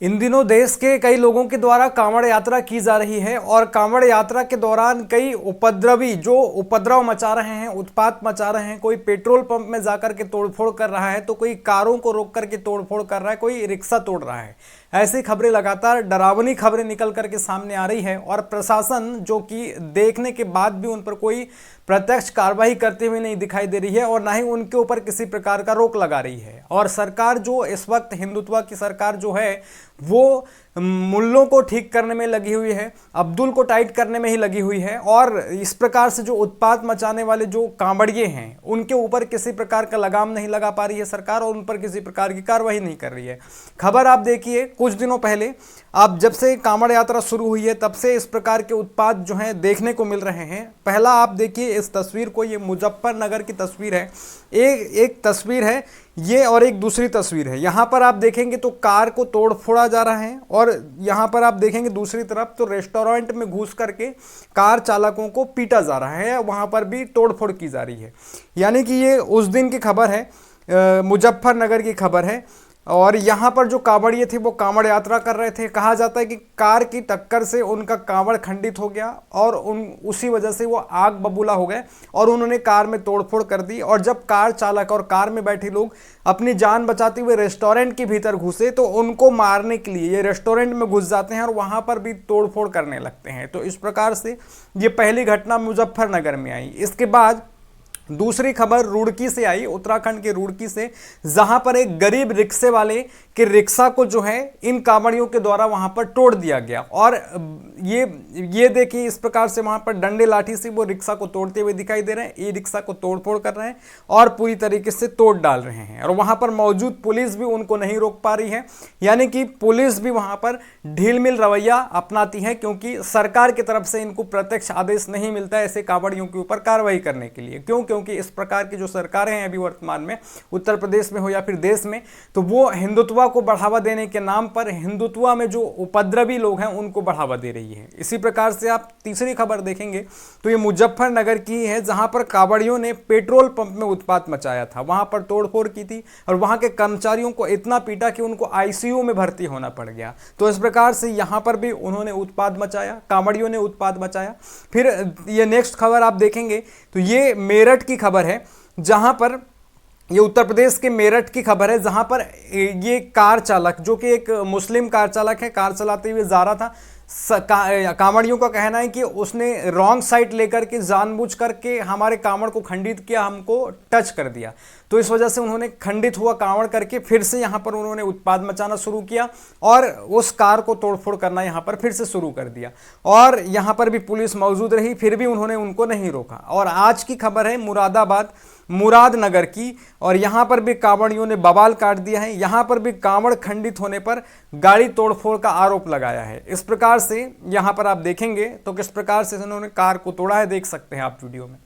इन दिनों देश के कई लोगों के द्वारा कांवड़ यात्रा की जा रही है और कांवड़ यात्रा के दौरान कई उपद्रवी जो उपद्रव मचा रहे हैं, उत्पात मचा रहे हैं। कोई पेट्रोल पंप में जाकर के तोड़फोड़ कर रहा है, तो कोई कारों को रोक करके तोड़फोड़ कर रहा है, कोई रिक्शा तोड़ रहा है। ऐसी खबरें लगातार डरावनी खबरें निकल करके सामने आ रही है और प्रशासन जो कि देखने के बाद भी उन पर कोई प्रत्यक्ष कार्रवाई करते हुए नहीं दिखाई दे रही है और ना ही उनके ऊपर किसी प्रकार का रोक लगा रही है। और सरकार जो इस वक्त हिंदुत्व की सरकार जो है वो मुल्लों को ठीक करने में लगी हुई है, अब्दुल को टाइट करने में ही लगी हुई है। और इस प्रकार से जो उत्पात मचाने वाले जो कांवड़िए हैं उनके ऊपर किसी प्रकार का लगाम नहीं लगा पा रही है सरकार और उन पर किसी प्रकार की कार्रवाई नहीं कर रही है। खबर आप देखिए, कुछ दिनों पहले आप जब से कांवड़ यात्रा शुरू हुई है तब से इस प्रकार के उत्पात जो हैं देखने को मिल रहे हैं। पहला आप देखिए इस तस्वीर को, ये मुजफ्फरनगर की तस्वीर है। एक तस्वीर है ये और एक दूसरी तस्वीर है। यहाँ पर आप देखेंगे तो कार को तोड़ फोड़ा जा रहा है और यहाँ पर आप देखेंगे दूसरी तरफ तो रेस्टोरेंट में घुस करके कार चालकों को पीटा जा रहा है, वहाँ पर भी तोड़फोड़ की जा रही है। यानी कि ये उस दिन की खबर है, मुजफ्फरनगर की खबर है। और यहाँ पर जो कांवड़िए थे वो कांवड़ यात्रा कर रहे थे। कहा जाता है कि कार की टक्कर से उनका कांवड़ खंडित हो गया और उसी वजह से वो आग बबूला हो गए और उन्होंने कार में तोड़फोड़ कर दी। और जब कार चालक और कार में बैठे लोग अपनी जान बचाते हुए रेस्टोरेंट के भीतर घुसे तो उनको मारने के लिए ये रेस्टोरेंट में घुस जाते हैं और वहाँ पर भी तोड़फोड़ करने लगते हैं। तो इस प्रकार से ये पहली घटना मुजफ्फरनगर में आई। इसके बाद दूसरी खबर रुड़की से आई, उत्तराखंड के रुड़की से, जहां पर एक गरीब रिक्शे वाले के रिक्शा को जो है इन कांवड़ियों के द्वारा वहां पर तोड़ दिया गया। और ये देखिए इस प्रकार से वहां पर डंडे लाठी से वो रिक्शा को तोड़ते हुए दिखाई दे रहे हैं। ई रिक्शा को तोड़फोड़ कर रहे हैं और पूरी तरीके से तोड़ डाल रहे हैं और वहां पर मौजूद पुलिस भी उनको नहीं रोक पा रही है। यानी कि पुलिस भी वहां पर ढील मिल रवैया अपनाती है क्योंकि सरकार की तरफ से इनको प्रत्यक्ष आदेश नहीं मिलता है ऐसे कांवड़ियों के ऊपर कार्रवाई करने के लिए। क्योंकि इस प्रकार की जो सरकारें हैं अभी वर्तमान में उत्तर प्रदेश में हो या फिर देश में, तो वो हिंदुत्व को बढ़ावा देने के नाम पर हिंदुत्व में जो उपद्रवी लोग हैं उनको बढ़ावा दे रही है। इसी प्रकार से आप तीसरी खबर देखेंगे तो ये मुजफ्फरनगर की है, जहां पर कांवड़ियों ने पेट्रोल पंप में उत्पात मचाया था, वहां पर तोड़फोड़ की थी और वहां के कर्मचारियों को इतना पीटा कि उनको आईसीयू में भर्ती होना पड़ गया। तो इस प्रकार से यहां पर भी उन्होंने उत्पात मचाया, कांवड़ियों ने उत्पात मचाया। फिर ये नेक्स्ट खबर आप देखेंगे तो ये मेरठ की खबर है, जहां पर ये उत्तर प्रदेश के मेरठ की खबर है, जहां पर ये कार चालक जो कि एक मुस्लिम कार चालक है, कार चलाते हुए जा रहा था। कांवड़ियों का कहना है कि उसने रॉन्ग साइड लेकर के जानबूझ करके हमारे कांवड़ को खंडित किया, हमको टच कर दिया। तो इस वजह से उन्होंने खंडित हुआ कांवड़ करके फिर से यहाँ पर उन्होंने उत्पात मचाना शुरू किया और उस कार को तोड़फोड़ करना यहाँ पर फिर से शुरू कर दिया। और यहाँ पर भी पुलिस मौजूद रही, फिर भी उन्होंने उनको नहीं रोका। और आज की खबर है मुरादनगर की, और यहाँ पर भी कांवड़ियों ने बवाल काट दिया है। यहाँ पर भी कांवड़ खंडित होने पर गाड़ी तोड़फोड़ का आरोप लगाया है। इस प्रकार से यहाँ पर आप देखेंगे तो किस प्रकार से उन्होंने कार को तोड़ा है, देख सकते हैं आप वीडियो में।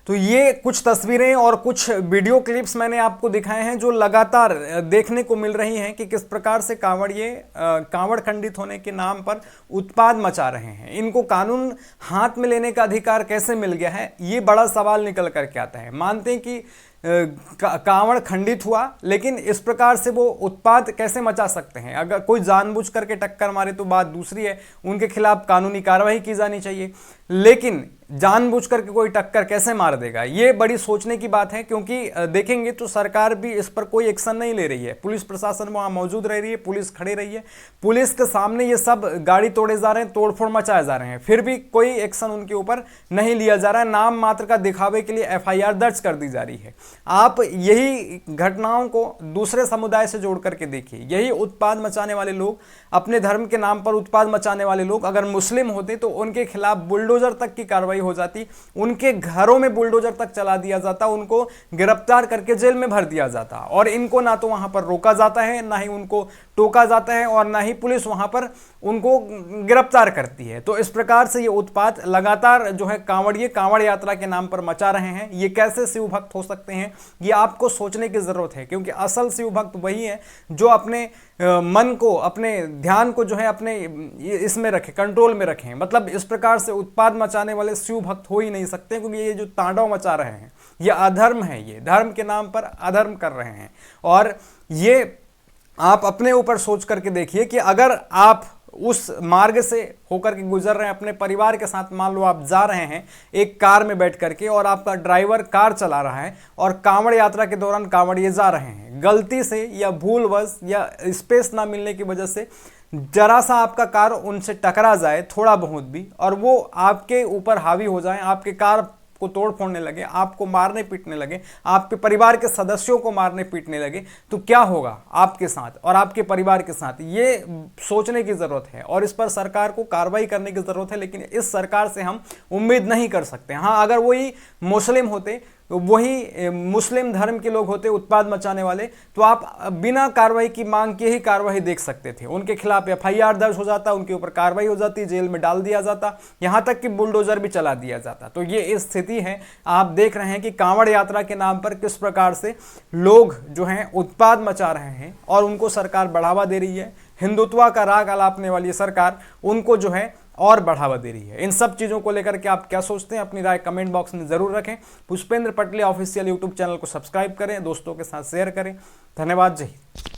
तो ये कुछ तस्वीरें और कुछ वीडियो क्लिप्स मैंने आपको दिखाए हैं जो लगातार देखने को मिल रही हैं कि किस प्रकार से कांवड़िए कांवड़ खंडित होने के नाम पर उत्पात मचा रहे हैं। इनको कानून हाथ में लेने का अधिकार कैसे मिल गया है, ये बड़ा सवाल निकल करके आता है। मानते हैं कि कांवड़ खंडित हुआ, लेकिन इस प्रकार से वो उत्पात कैसे मचा सकते हैं? अगर कोई जानबूझ करके टक्कर मारे तो बात दूसरी है, उनके खिलाफ कानूनी कार्रवाई की जानी चाहिए। लेकिन जानबूझ करके कोई टक्कर कैसे मार देगा, ये बड़ी सोचने की बात है। क्योंकि देखेंगे तो सरकार भी इस पर कोई एक्शन नहीं ले रही है, पुलिस प्रशासन वहां मौजूद रह रही है, पुलिस खड़ी रही है, पुलिस के सामने ये सब गाड़ी तोड़े जा रहे हैं, तोड़फोड़ मचाए जा रहे हैं, फिर भी कोई एक्शन उनके ऊपर नहीं लिया जा रहा है। नाम मात्र का दिखावे के लिए एफआईआर दर्ज कर दी जा रही है। आप यही घटनाओं को दूसरे समुदाय से जोड़ करके देखिए, यही उत्पात मचाने वाले लोग, अपने धर्म के नाम पर उत्पात मचाने वाले लोग अगर मुस्लिम होते तो उनके खिलाफ बुलडोजर तक की कार्रवाई हो जाती, उनके घरों में बुलडोजर तक चला दिया जाता, उनको गिरफ्तार करके जेल में भर दिया जाता। और इनको ना तो वहां पर रोका जाता है, ना ही उनको टोका जाता है और ना ही पुलिस वहां पर उनको गिरफ्तार करती है। तो इस प्रकार से ये उत्पात लगातार जो है कांवड़िए कांवड़ यात्रा के नाम पर मचा रहे हैं। ये कैसे शिव भक्त हो सकते हैं, ये आपको सोचने की जरूरत है, क्योंकि असल शिव भक्त वही है जो अपने मन को, अपने ध्यान को जो है अपने इसमें रखे, कंट्रोल में रखें। मतलब इस प्रकार से उत्पाद मचाने वाले शिव भक्त हो ही नहीं सकते, क्योंकि ये जो तांडव मचा रहे हैं ये अधर्म है, ये धर्म के नाम पर अधर्म कर रहे हैं। और ये आप अपने ऊपर सोच करके देखिए कि अगर आप उस मार्ग से होकर के गुजर रहे हैं अपने परिवार के साथ, मान लो आप जा रहे हैं एक कार में बैठ करके और आपका ड्राइवर कार चला रहा है और कांवड़ यात्रा के दौरान कांवड़िए जा रहे हैं, गलती से या भूलवश या स्पेस ना मिलने की वजह से जरा सा आपका कार उनसे टकरा जाए थोड़ा बहुत भी, और वो आपके ऊपर हावी हो जाए, आपके कार को तोड़ फोड़ने लगे, आपको मारने पीटने लगे, आपके परिवार के सदस्यों को मारने पीटने लगे, तो क्या होगा आपके साथ और आपके परिवार के साथ, ये सोचने की जरूरत है और इस पर सरकार को कार्रवाई करने की जरूरत है। लेकिन इस सरकार से हम उम्मीद नहीं कर सकते। हाँ, अगर वही मुस्लिम होते, वही मुस्लिम धर्म के लोग होते उत्पाद मचाने वाले, तो आप बिना कार्रवाई की मांग के ही कार्रवाई देख सकते थे। उनके खिलाफ एफआईआर दर्ज हो जाता, उनके ऊपर कार्रवाई हो जाती, जेल में डाल दिया जाता, यहां तक कि बुलडोजर भी चला दिया जाता। तो ये स्थिति है। आप देख रहे हैं कि कांवड़ यात्रा के नाम पर किस प्रकार से लोग जो हैं उत्पाद मचा रहे हैं और उनको सरकार बढ़ावा दे रही है। हिंदुत्व का राग अलापने वाली सरकार उनको जो है और बढ़ावा दे रही है। इन सब चीज़ों को लेकर के आप क्या सोचते हैं, अपनी राय कमेंट बॉक्स में ज़रूर रखें। पुष्पेंद्र पटले ऑफिशियल यूट्यूब चैनल को सब्सक्राइब करें, दोस्तों के साथ शेयर करें। धन्यवाद। जय हिंद।